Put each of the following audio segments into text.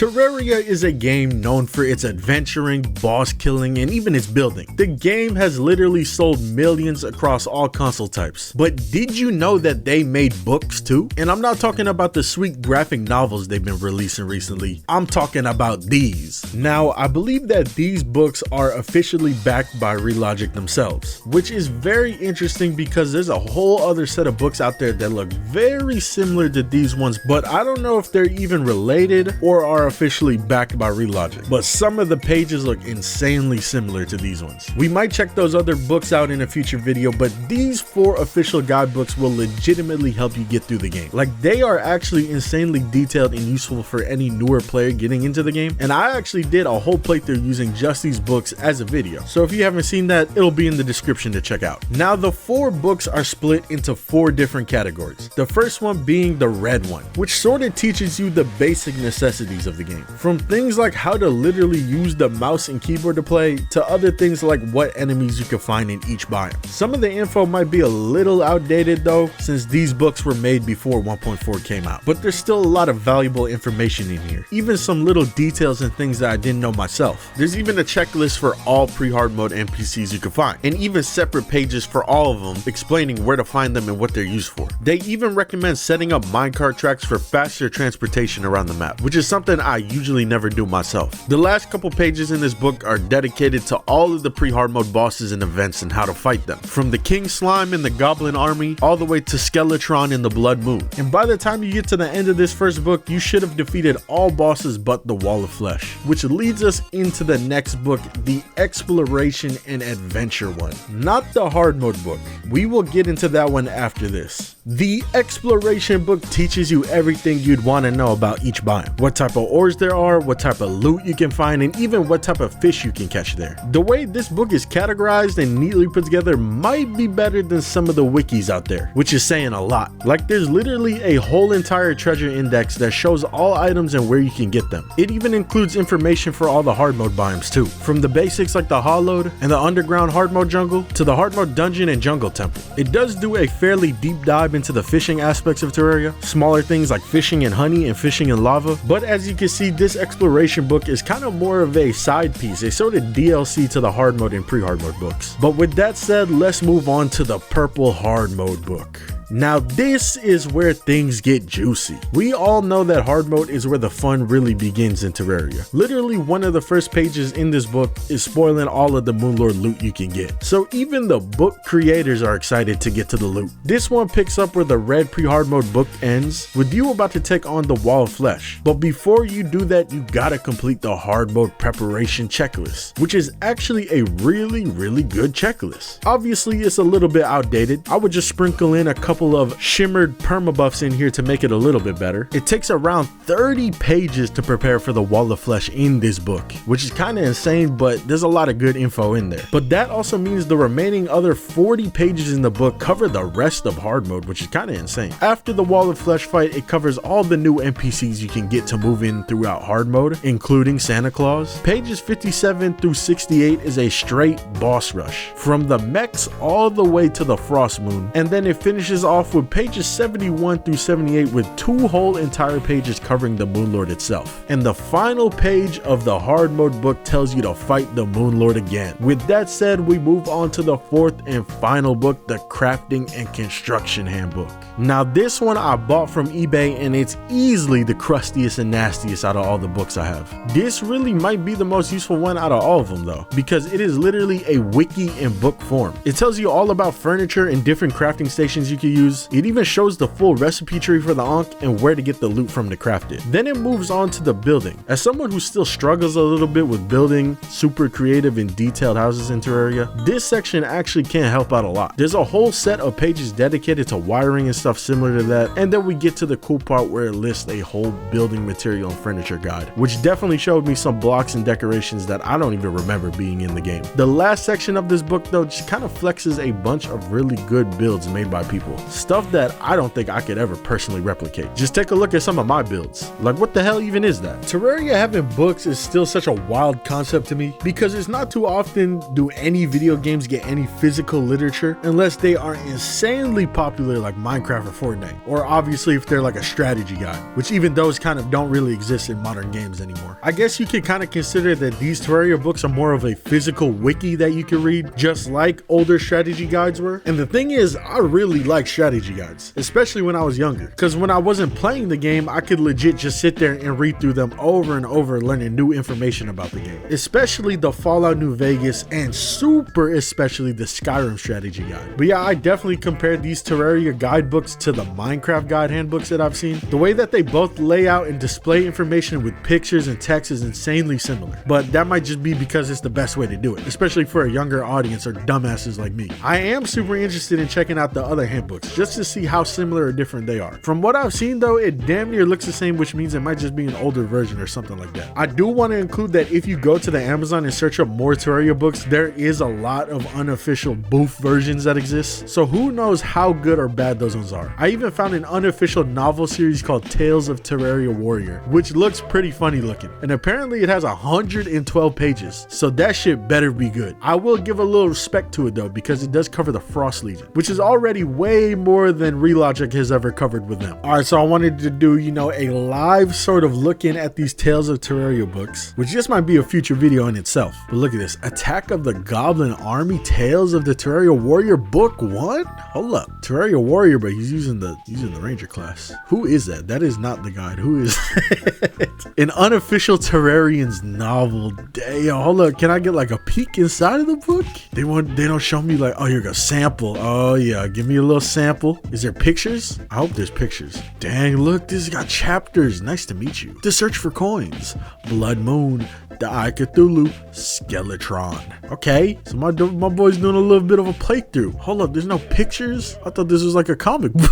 Terraria is a game known for its adventuring, boss killing, and even its building. The game has literally sold millions across all console types. But did you know that they made books too? And I'm not talking about the sweet graphic novels they've been releasing recently. I'm talking about these. Now, I believe that these books are officially backed by Relogic themselves, which is very interesting because there's a whole other set of books out there that look very similar to these ones, but I don't know if they're even related or are officially backed by Relogic. But some of the pages look insanely similar to these ones. We might check those other books out in a future video, but these 4 official guidebooks will legitimately help you get through the game. Like, they are actually insanely detailed and useful for any newer player getting into the game, and I actually did a whole playthrough using just these books as a video. So if you haven't seen that, it'll be in the description to check out. Now, the 4 books are split into 4 different categories. The first one being the red one, which sort of teaches you the basic necessities of the game. From things like how to literally use the mouse and keyboard to play, to other things like what enemies you can find in each biome. Some of the info might be a little outdated though, since these books were made before 1.4 came out. But there's still a lot of valuable information in here. Even some little details and things that I didn't know myself. There's even a checklist for all pre-hard mode NPCs you can find, and even separate pages for all of them explaining where to find them and what they're used for. They even recommend setting up minecart tracks for faster transportation around the map, which is something I usually never do myself. The last couple pages in this book are dedicated to all of the pre-hard mode bosses and events and how to fight them, from the King Slime and the Goblin Army all the way to Skeletron and the Blood Moon. And by the time you get to the end of this first book, you should have defeated all bosses but the Wall of Flesh, which leads us into the next book, the Exploration and Adventure one. Not the hard mode book. We will get into that one after this. The Exploration book teaches you everything you'd want to know about each biome. What type of ores there are, what type of loot you can find, and even what type of fish you can catch there. The way this book is categorized and neatly put together might be better than some of the wikis out there, which is saying a lot. Like, there's literally a whole entire treasure index that shows all items and where you can get them. It even includes information for all the hard mode biomes too, from the basics like the hollowed and the underground hard mode jungle to the hard mode dungeon and jungle temple. It does do a fairly deep dive into the fishing aspects of Terraria, smaller things like fishing in honey and fishing in lava, but as you can see, this exploration book is kind of more of a side piece, a sort of DLC to the hard mode and pre-hard mode books. But with that said, let's move on to the purple hard mode book. Now, this is where things get juicy. We all know that hard mode is where the fun really begins in Terraria. Literally, one of the first pages in this book is spoiling all of the Moonlord loot you can get. So even the book creators are excited to get to the loot. This one picks up where the red pre-hard mode book ends, with you about to take on the Wall of Flesh. But before you do that, you gotta complete the hard mode preparation checklist, which is actually a really good checklist. Obviously, it's a little bit outdated. I would just sprinkle in a couple of shimmered permabuffs in here to make it a little bit better. It takes around 30 pages to prepare for the Wall of Flesh in this book, which is kind of insane, but there's a lot of good info in there. But that also means the remaining other 40 pages in the book cover the rest of hard mode, which is kind of insane. After the Wall of Flesh fight, it covers all the new NPCs you can get to move in throughout hard mode, including Santa Claus. Pages 57 through 68 is a straight boss rush, from the mechs all the way to the Frost Moon, and then it finishes off with pages 71 through 78 with 2 whole entire pages covering the Moonlord itself. And the final page of the hard mode book tells you to fight the Moonlord again. With that said, we move on to the 4th and final book, the Crafting and Construction Handbook. Now, this one I bought from eBay, and it's easily the crustiest and nastiest out of all the books I have. This really might be the most useful one out of all of them though, because it is literally a wiki in book form. It tells you all about furniture and different crafting stations you can use. It even shows the full recipe tree for the Ankh and where to get the loot from to craft it. Then it moves on to the building. As someone who still struggles a little bit with building super creative and detailed houses in Terraria, this section actually can help out a lot. There's a whole set of pages dedicated to wiring and stuff similar to that, and then we get to the cool part where it lists a whole building material and furniture guide, which definitely showed me some blocks and decorations that I don't even remember being in the game. The last section of this book though just kind of flexes a bunch of really good builds made by people. Stuff that I don't think I could ever personally replicate. Just take a look at some of my builds. Like, what the hell even is that? Terraria having books is still such a wild concept to me because it's not too often do any video games get any physical literature unless they are insanely popular like Minecraft or Fortnite, or obviously if they're like a strategy guide, which even those kind of don't really exist in modern games anymore. I guess you could kind of consider that these Terraria books are more of a physical wiki that you can read, just like older strategy guides were. And the thing is, I really like strategy guides, especially when I was younger, because when I wasn't playing the game, I could legit just sit there and read through them over and over, learning new information about the game, especially the Fallout New Vegas and super especially the Skyrim strategy guide. But yeah, I definitely compared these Terraria guidebooks to the Minecraft guide handbooks that I've seen. The way that they both lay out and display information with pictures and text is insanely similar, but that might just be because it's the best way to do it, especially for a younger audience or dumbasses like me. I am super interested in checking out the other handbooks just to see how similar or different they are. From what I've seen though, it damn near looks the same, which means it might just be an older version or something like that. I do want to include that if you go to the Amazon and search up more Terraria books, there is a lot of unofficial booth versions that exist, so who knows how good or bad those ones are. I even found an unofficial novel series called Tales of Terraria Warrior, which looks pretty funny looking, and apparently it has 112 pages, so that shit better be good. I will give a little respect to it though, because it does cover the Frost Legion, which is already way more than Relogic has ever covered with them. Alright, so I wanted to do, you know, a live sort of look in at these Tales of Terraria books, which just might be a future video in itself. But look at this, Attack of the Goblin Army, Tales of the Terraria Warrior, book 1? Hold up, Terraria Warrior, but he's using the Ranger class. Who is that? That is not the guide. Who is that? An unofficial Terrarians novel. Damn, hold up, can I get like a peek inside of the book? They don't show me like, oh, here we go, sample. Oh yeah, give me a little sample. Is there pictures? I hope there's pictures. Dang, look, this has got chapters. Nice to meet you. The Search for Coins, Blood Moon, the Eye Cthulhu, Skeletron. Okay, so my boy's doing a little bit of a playthrough. Hold up, there's no pictures? I thought this was like a comic book.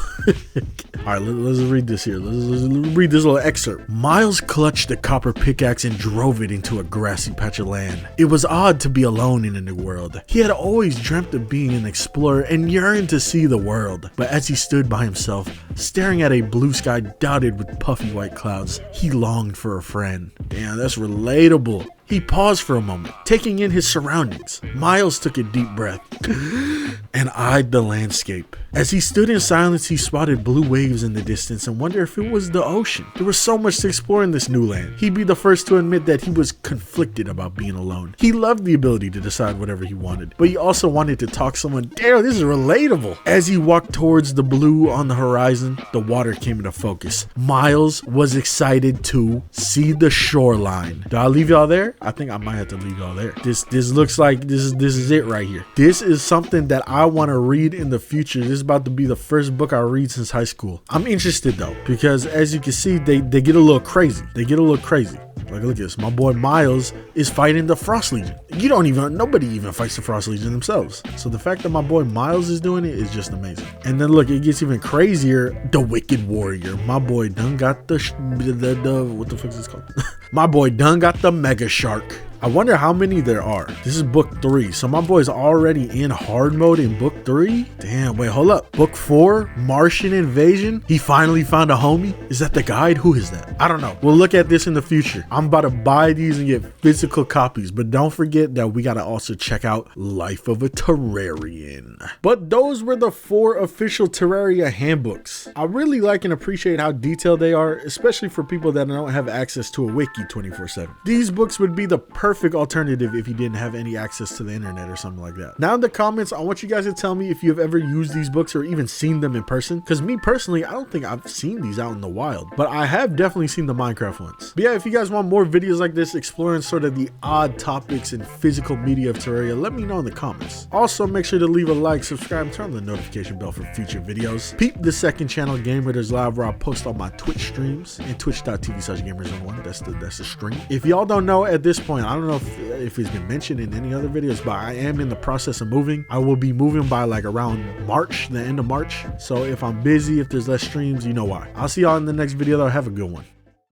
Alright, let's read this here. Let's read this little excerpt. Miles clutched the copper pickaxe and drove it into a grassy patch of land. It was odd to be alone in a new world. He had always dreamt of being an explorer and yearned to see the world. But as he stood by himself, staring at a blue sky dotted with puffy white clouds, he longed for a friend. Damn, that's relatable. He paused for a moment, taking in his surroundings. Miles took a deep breath and eyed the landscape. As he stood in silence, he spotted blue waves in the distance and wondered if it was the ocean. There was so much to explore in this new land. He'd be the first to admit that he was conflicted about being alone. He loved the ability to decide whatever he wanted, but he also wanted to talk to someone. Damn, this is relatable. As he walked towards the blue on the horizon, the water came into focus. Miles was excited to see the shoreline. Do I leave y'all there? I think I might have to leave y'all there. This looks like this is it right here. This is something that I want to read in the future. This is about to be the first book I read since high school. I'm interested though, because as you can see, they get a little crazy. Like, look at this. My boy Miles is fighting the Frost Legion. Nobody even fights the Frost Legion themselves. So the fact that my boy Miles is doing it is just amazing. And then look, it gets even crazier. The Wicked Warrior. My boy done got the what the fuck is this called? My boy done got the Mega Shark. I wonder how many there are. This is book 3. So my boy's already in hard mode in book 3. Damn, wait, hold up. Book 4, Martian Invasion. He finally found a homie. Is that the guide? Who is that? I don't know. We'll look at this in the future. I'm about to buy these and get physical copies, but don't forget that we gotta also check out Life of a Terrarian. But those were the 4 official Terraria handbooks. I really like and appreciate how detailed they are, especially for people that don't have access to a wiki 24/7. These books would be the perfect alternative if you didn't have any access to the internet or something like that. Now in the comments, I want you guys to tell me if you've ever used these books or even seen them in person, because me personally, I don't think I've seen these out in the wild, but I have definitely seen the Minecraft ones. But yeah, if you guys want more videos like this exploring sort of the odd topics and physical media of Terraria, let me know in the comments. Also, make sure to leave a like, subscribe, and turn on the notification bell for future videos. Peep the second channel, Gamers Live, where I post all my Twitch streams, and twitch.tv/gamerzone1. That's the stream. If y'all don't know at this point, I don't know if it's been mentioned in any other videos, but I am in the process of moving. I will be moving by like around March, the end of March. So if I'm busy, if there's less streams, you know why. I'll see y'all in the next video though. Have a good one.